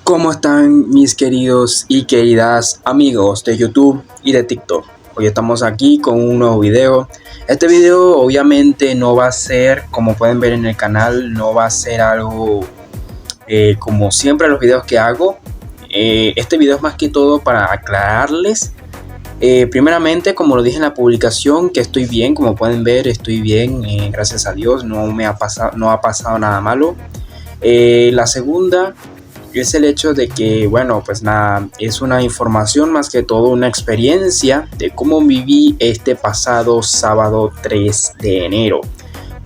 ¿Cómo están mis queridos y queridas amigos de YouTube y de TikTok? Hoy estamos aquí con un nuevo video. Este video obviamente no va a ser, como pueden ver en el canal, no va a ser algo como siempre los videos que hago. Este video es más que todo para aclararles. Primeramente, como lo dije en la publicación, que estoy bien, como pueden ver, estoy bien, gracias a Dios, no ha pasado nada malo. La segunda es el hecho de que, bueno, pues nada, es una información más que todo, una experiencia de cómo viví este pasado sábado 3 de enero.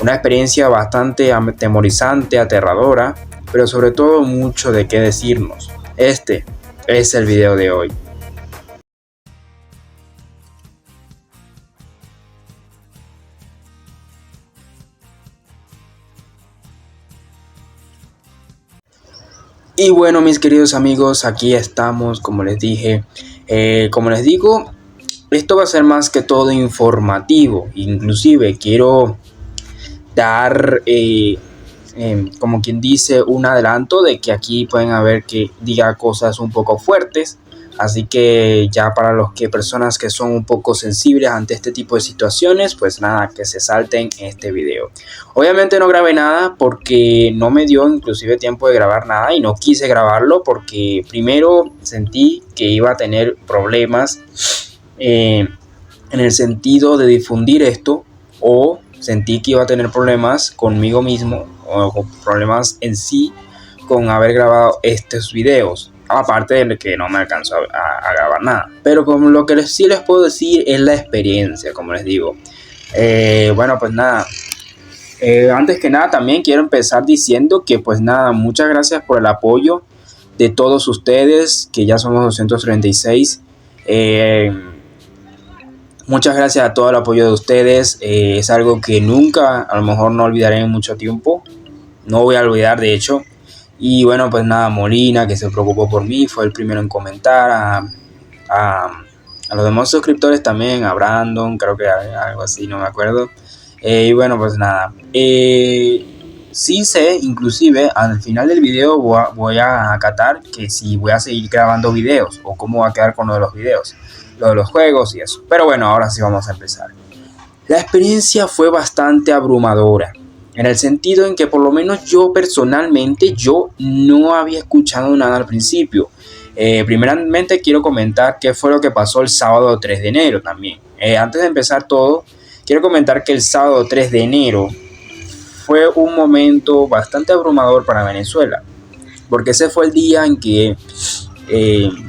Una experiencia bastante atemorizante, aterradora, pero sobre todo mucho de qué decirnos. Este es el video de hoy. Y bueno, mis queridos amigos, aquí estamos, como les dije. Como les digo, esto va a ser más que todo informativo. Inclusive quiero dar, como quien dice, un adelanto de que aquí pueden haber que diga cosas un poco fuertes. Así que ya para personas que son un poco sensibles ante este tipo de situaciones, pues nada, que se salten este video. Obviamente no grabé nada porque no me dio inclusive tiempo de grabar nada y no quise grabarlo porque primero sentí que iba a tener problemas en el sentido de difundir esto, o sentí que iba a tener problemas conmigo mismo o problemas en sí con haber grabado estos videos. Aparte de que no me alcanzó a grabar nada. Pero como lo que sí les puedo decir es la experiencia, como les digo. Bueno, pues nada. Antes que nada también quiero empezar diciendo que pues nada, muchas gracias por el apoyo de todos ustedes, que ya somos 236. Muchas gracias a todo el apoyo de ustedes. Es algo que nunca, a lo mejor no olvidaré en mucho tiempo. No voy a olvidar, de hecho. Y bueno, pues nada, Molina, que se preocupó por mí, fue el primero en comentar. A los demás suscriptores también, a Brandon, creo que algo así, no me acuerdo. Y bueno, pues nada. Sí sé, inclusive, al final del video voy a acatar que si voy a seguir grabando videos o cómo va a quedar con lo de los videos, lo de los juegos y eso. Pero bueno, ahora sí vamos a empezar. La experiencia fue bastante abrumadora, en el sentido en que por lo menos yo personalmente yo no había escuchado nada al principio. Primeramente quiero comentar qué fue lo que pasó el sábado 3 de enero también. Antes de empezar todo, quiero comentar que el sábado 3 de enero fue un momento bastante abrumador para Venezuela, porque ese fue el día en que,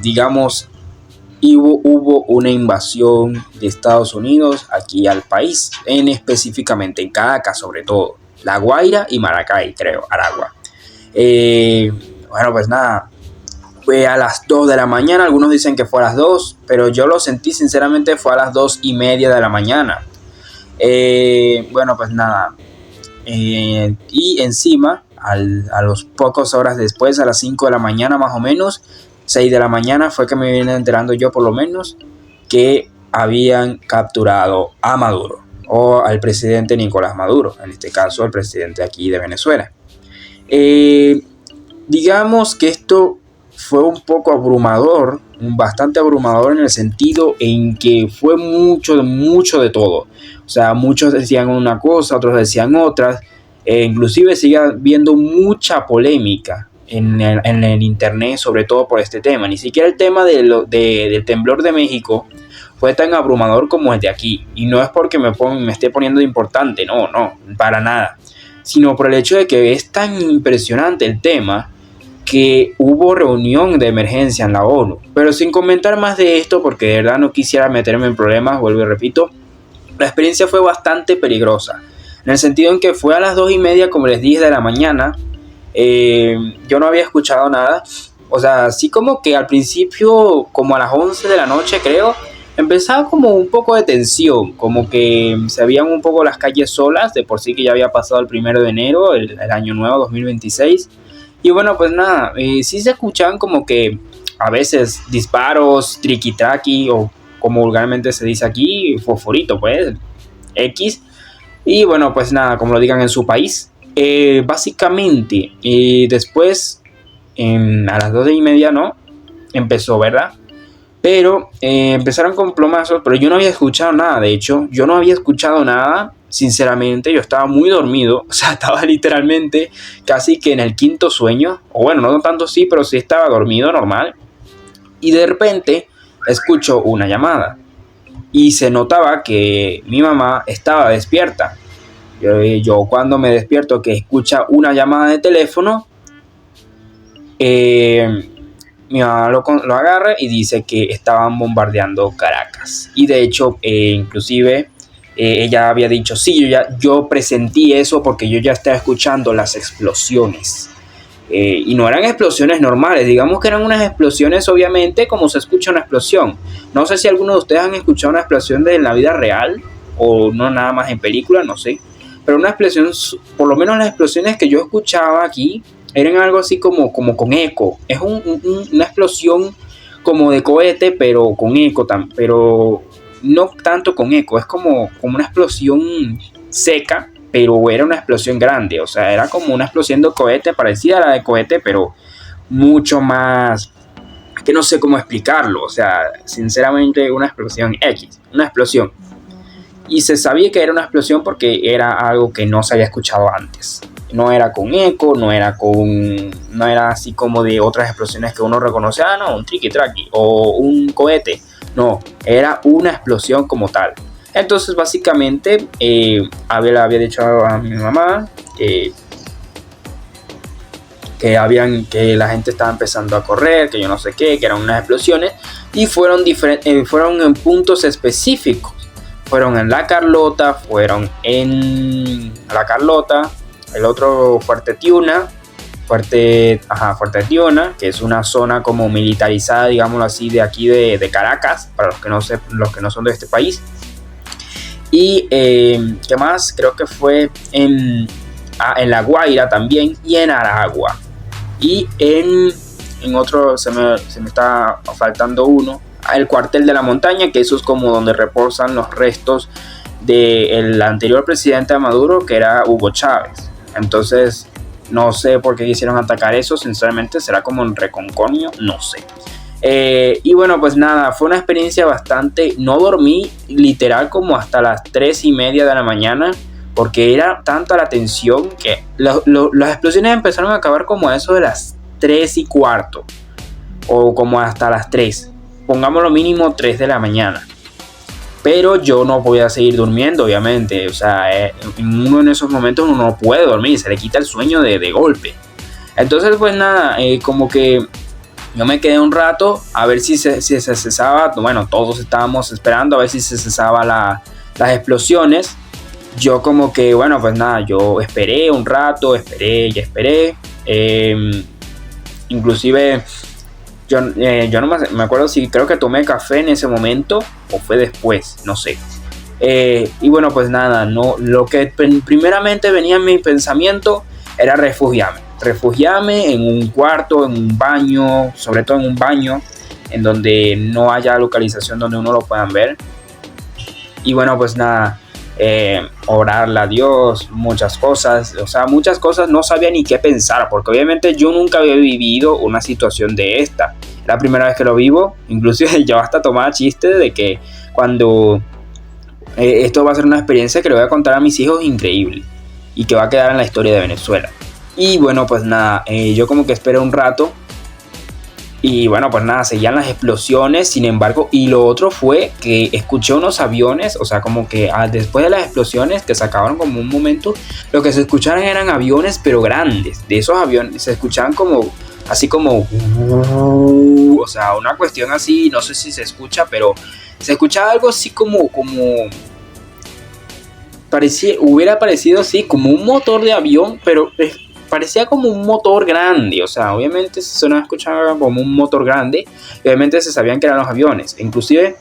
digamos, hubo una invasión de Estados Unidos aquí al país, específicamente en Caracas sobre todo, La Guaira y Maracay, creo, Aragua. Bueno, pues nada, fue a las 2 de la mañana, algunos dicen que fue a las 2, pero yo lo sentí sinceramente fue a las 2:30 de la mañana. Bueno, pues nada, y encima, a los pocos horas después, a las 5 de la mañana más o menos, 6 de la mañana fue que me vine enterando yo por lo menos que habían capturado a Maduro, o al presidente Nicolás Maduro, en este caso el presidente aquí de Venezuela. Digamos que esto fue un poco abrumador, bastante abrumador en el sentido en que fue mucho de todo. O sea, muchos decían una cosa, otros decían otras. Inclusive sigue habiendo mucha polémica en el internet, sobre todo por este tema. Ni siquiera el tema del temblor de México fue tan abrumador como el de aquí. Y no es porque me esté poniendo de importante, no, para nada. Sino por el hecho de que es tan impresionante el tema que hubo reunión de emergencia en la ONU. Pero sin comentar más de esto, porque de verdad no quisiera meterme en problemas, vuelvo y repito, la experiencia fue bastante peligrosa. En el sentido en que fue a las 2:30, como les dije, de la mañana. Yo no había escuchado nada. O sea, así como que al principio, como a las 11 de la noche creo, empezaba como un poco de tensión, como que se veían un poco las calles solas, de por sí que ya había pasado el 1 de enero, el año nuevo 2026. Y bueno, pues nada, sí se escuchaban como que a veces disparos, triqui-traqui, o como vulgarmente se dice aquí, fosforito, pues, X. Y bueno, pues nada, como lo digan en su país. Básicamente, después a las 12:30 no, empezó, ¿verdad? Pero empezaron con plomazos, pero yo no había escuchado nada. De hecho, yo no había escuchado nada. Sinceramente, yo estaba muy dormido. O sea, estaba literalmente casi que en el quinto sueño. O bueno, no tanto sí, pero sí estaba dormido normal. Y de repente escucho una llamada. Y se notaba que mi mamá estaba despierta. Yo cuando me despierto que escucha una llamada de teléfono, mi mamá lo agarra y dice que estaban bombardeando Caracas. Y de hecho, inclusive, ella había dicho, sí, yo presentí eso porque yo ya estaba escuchando las explosiones. Y no eran explosiones normales, digamos que eran unas explosiones, obviamente, como se escucha una explosión. No sé si alguno de ustedes han escuchado una explosión de la vida real o no nada más en película, no sé. Pero una explosión, por lo menos las explosiones que yo escuchaba aquí, eran algo así como con eco. Es una explosión como de cohete, pero con eco, pero no tanto con eco. Es como una explosión seca, pero era una explosión grande. O sea, era como una explosión de cohete, parecida a la de cohete, pero mucho más, que no sé cómo explicarlo. O sea, sinceramente una explosión X, una explosión. Y se sabía que era una explosión porque era algo que no se había escuchado antes. No era con eco, no era así como de otras explosiones que uno reconoce, no, un triqui-traqui o un cohete. No, era una explosión como tal. Entonces, básicamente, había dicho a mi mamá que la gente estaba empezando a correr, que yo no sé qué, que eran unas explosiones, y fueron en puntos específicos. Fueron en La Carlota, el otro Fuerte Tiuna, que es una zona como militarizada, digámoslo así, de aquí de Caracas, para los que no son de este país. Y ¿qué más? Creo que fue en La Guaira también y en Aragua. Y en otro, se me está faltando uno, el Cuartel de la Montaña, que eso es como donde reposan los restos del anterior presidente de Maduro, que era Hugo Chávez. Entonces, no sé por qué quisieron atacar eso, sinceramente, será como en Reconconio, no sé. Y bueno, pues nada, fue una experiencia bastante, no dormí literal como hasta las 3:30 de la mañana, porque era tanta la tensión que las explosiones empezaron a acabar como a eso de las 3:15, o como hasta las 3, pongamos lo mínimo 3 de la mañana. Pero yo no podía seguir durmiendo, obviamente. O sea, en esos momentos uno no puede dormir, se le quita el sueño de golpe. Entonces, pues nada, como que yo me quedé un rato a ver si se cesaba. Bueno, todos estábamos esperando a ver si se cesaba las explosiones. Yo como que, bueno, pues nada, yo esperé un rato, esperé. Inclusive yo no me acuerdo si creo que tomé café en ese momento o fue después, no sé. Y bueno, pues nada, no, lo que primeramente venía en mi pensamiento era refugiarme en un cuarto, en un baño, sobre todo en un baño en donde no haya localización donde uno lo puedan ver. Y bueno, pues nada, orarle a Dios, muchas cosas, no sabía ni qué pensar, porque obviamente yo nunca había vivido una situación de esta. La primera vez que lo vivo, inclusive yo hasta tomaba chiste de que cuando esto va a ser una experiencia que le voy a contar a mis hijos increíble y que va a quedar en la historia de Venezuela. Y bueno, pues nada, yo como que esperé un rato. Y bueno, pues nada, seguían las explosiones, sin embargo, y lo otro fue que escuché unos aviones, o sea, como que después de las explosiones que se acabaron como un momento, lo que se escucharon eran aviones, pero grandes. De esos aviones se escuchaban así como, o sea, una cuestión así, no sé si se escucha, pero se escuchaba algo así como hubiera parecido así, como un motor de avión, pero parecía como un motor grande. O sea, obviamente se escuchaba como un motor grande y obviamente se sabían que eran los aviones. Inclusive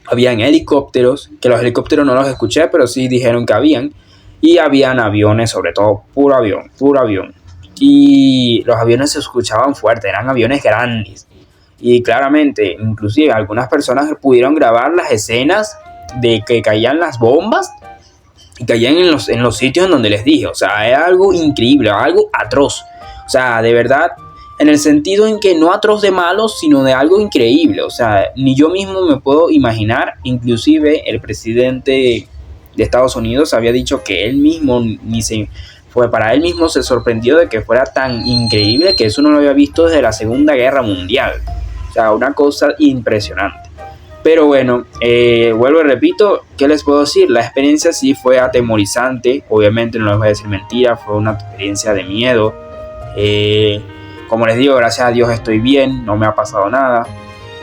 habían helicópteros, que los helicópteros no los escuché, pero sí dijeron que habían. Y habían aviones, sobre todo puro avión. Y los aviones se escuchaban fuerte, eran aviones grandes. Y claramente, inclusive algunas personas pudieron grabar las escenas de que caían las bombas y caían en los sitios en donde les dije. O sea, era algo increíble, algo atroz. O sea, de verdad, en el sentido en que no atroz de malo, sino de algo increíble. O sea, ni yo mismo me puedo imaginar. Inclusive el presidente de Estados Unidos había dicho que él mismo para él mismo se sorprendió de que fuera tan increíble, que eso no lo había visto desde la Segunda Guerra Mundial. O sea, una cosa impresionante. Pero bueno, vuelvo y repito, ¿qué les puedo decir? La experiencia sí fue atemorizante. Obviamente no les voy a decir mentira, fue una experiencia de miedo. Como les digo, gracias a Dios estoy bien, no me ha pasado nada.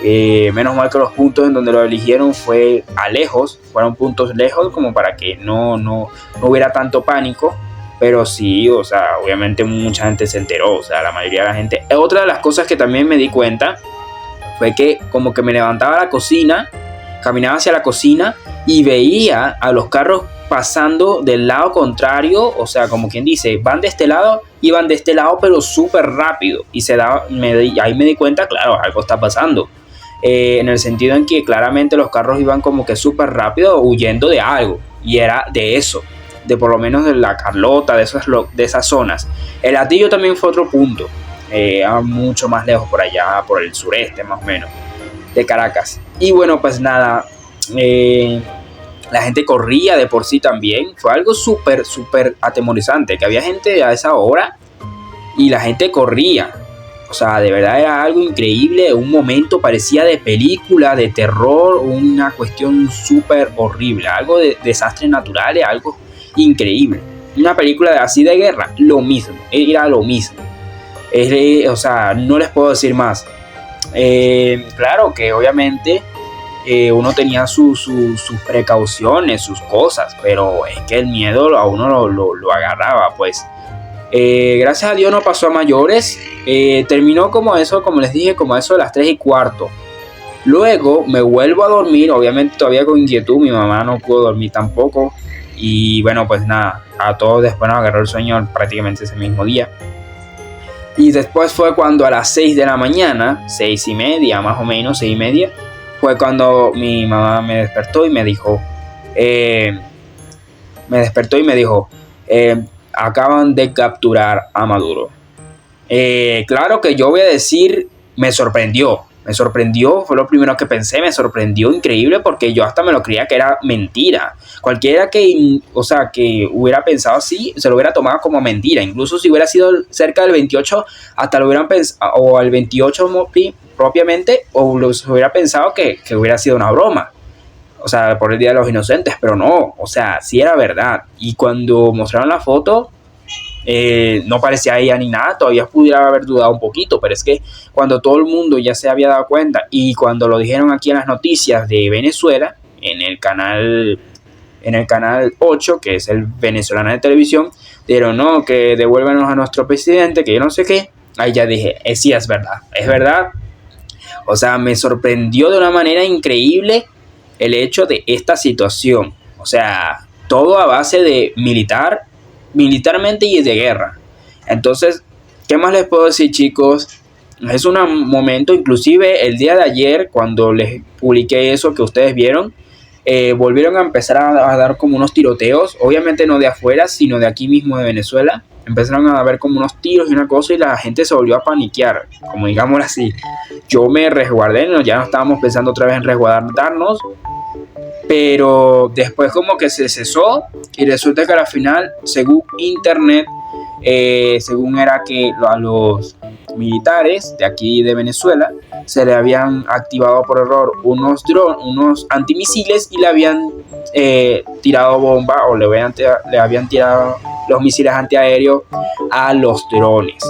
Menos mal que los puntos en donde lo eligieron fueron puntos lejos, como para que no hubiera tanto pánico. Pero sí, o sea, obviamente mucha gente se enteró, o sea, la mayoría de la gente. Otra de las cosas que también me di cuenta fue que como que me levantaba a la cocina, caminaba hacia la cocina y veía a los carros pasando del lado contrario, o sea, como quien dice, van de este lado, iban de este lado, pero súper rápido. Y ahí me di cuenta, claro, algo está pasando. En el sentido en que claramente los carros iban como que súper rápido, huyendo de algo. Y era de eso, de por lo menos de la Carlota, de esas zonas. El Hatillo también fue otro punto, mucho más lejos por allá, por el sureste más o menos, de Caracas. Y bueno, pues nada, la gente corría de por sí también. Fue algo súper atemorizante, que había gente a esa hora y la gente corría. O sea, de verdad era algo increíble. Un momento parecía de película, de terror, una cuestión súper horrible. Algo de desastres naturales, algo increíble. Una película así de guerra, lo mismo. Era lo mismo. O sea, no les puedo decir más. Claro que obviamente uno tenía sus precauciones, sus cosas, pero es que el miedo a uno lo agarraba, pues. Gracias a Dios no pasó a mayores. Terminó como eso, como les dije, como eso de las 3:15. Luego me vuelvo a dormir, obviamente todavía con inquietud. Mi mamá no pudo dormir tampoco. Y bueno, pues nada, a todos después nos agarró el sueño prácticamente ese mismo día. Y después fue cuando a las 6 de la mañana, 6:30 más o menos, 6:30, fue cuando mi mamá me despertó y me dijo, acaban de capturar a Maduro. Claro que yo voy a decir, me sorprendió, fue lo primero que pensé, me sorprendió increíble, porque yo hasta me lo creía que era mentira. Cualquiera que hubiera pensado así, se lo hubiera tomado como mentira. Incluso si hubiera sido cerca del 28, hasta lo hubieran pensado, o al 28 propiamente, o se hubiera pensado que hubiera sido una broma. O sea, por el Día de los Inocentes, pero no, o sea, sí era verdad. Y cuando mostraron la foto, no parecía ella ni nada. Todavía pudiera haber dudado un poquito, pero es que cuando todo el mundo ya se había dado cuenta, y cuando lo dijeron aquí en las noticias de Venezuela, en el canal 8, que es el venezolano de televisión, dijeron, no, que devuélvanos a nuestro presidente, que yo no sé qué. Ahí ya dije, sí, es verdad. O sea, me sorprendió de una manera increíble el hecho de esta situación. O sea, todo a base de militarmente y de guerra. Entonces, ¿qué más les puedo decir, chicos? Es un momento, inclusive el día de ayer, cuando les publiqué eso que ustedes vieron, volvieron a empezar a dar como unos tiroteos. Obviamente no de afuera, sino de aquí mismo de Venezuela. Empezaron a ver como unos tiros y una cosa, y la gente se volvió a paniquear, como digámoslo así. Yo me resguardé, ya no estábamos pensando otra vez en resguardarnos, pero después como que se cesó, y resulta que al final, según internet, según era que a los militares de aquí de Venezuela se le habían activado por error unos drones, unos antimisiles, y le habían tirado bomba, o le habían tirado los misiles antiaéreos a los drones.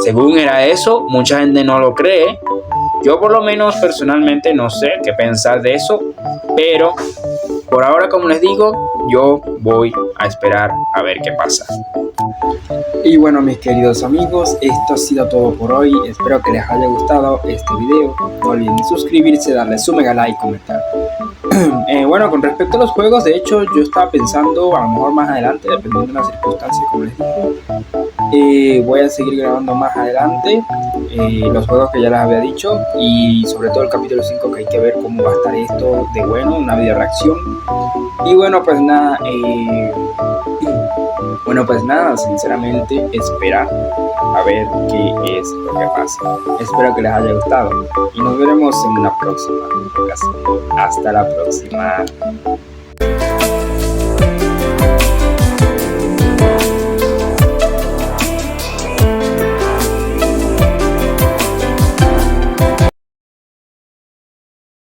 Según era eso, mucha gente no lo cree. Yo por lo menos personalmente no sé qué pensar de eso, pero por ahora, como les digo, yo voy a esperar a ver qué pasa. Y bueno, mis queridos amigos, esto ha sido todo por hoy. Espero que les haya gustado este video. No olviden suscribirse, darle su mega like, comentar. Bueno, con respecto a los juegos, de hecho yo estaba pensando, a lo mejor más adelante, dependiendo de las circunstancias, como les digo, voy a seguir grabando más adelante los juegos que ya les había dicho, y sobre todo el capítulo 5, que hay que ver cómo va a estar esto de bueno, una video reacción. Y bueno, pues nada, Bueno, pues nada, sinceramente espera a ver qué es lo que pasa. Espero que les haya gustado y nos veremos en una próxima ocasión. Hasta la próxima.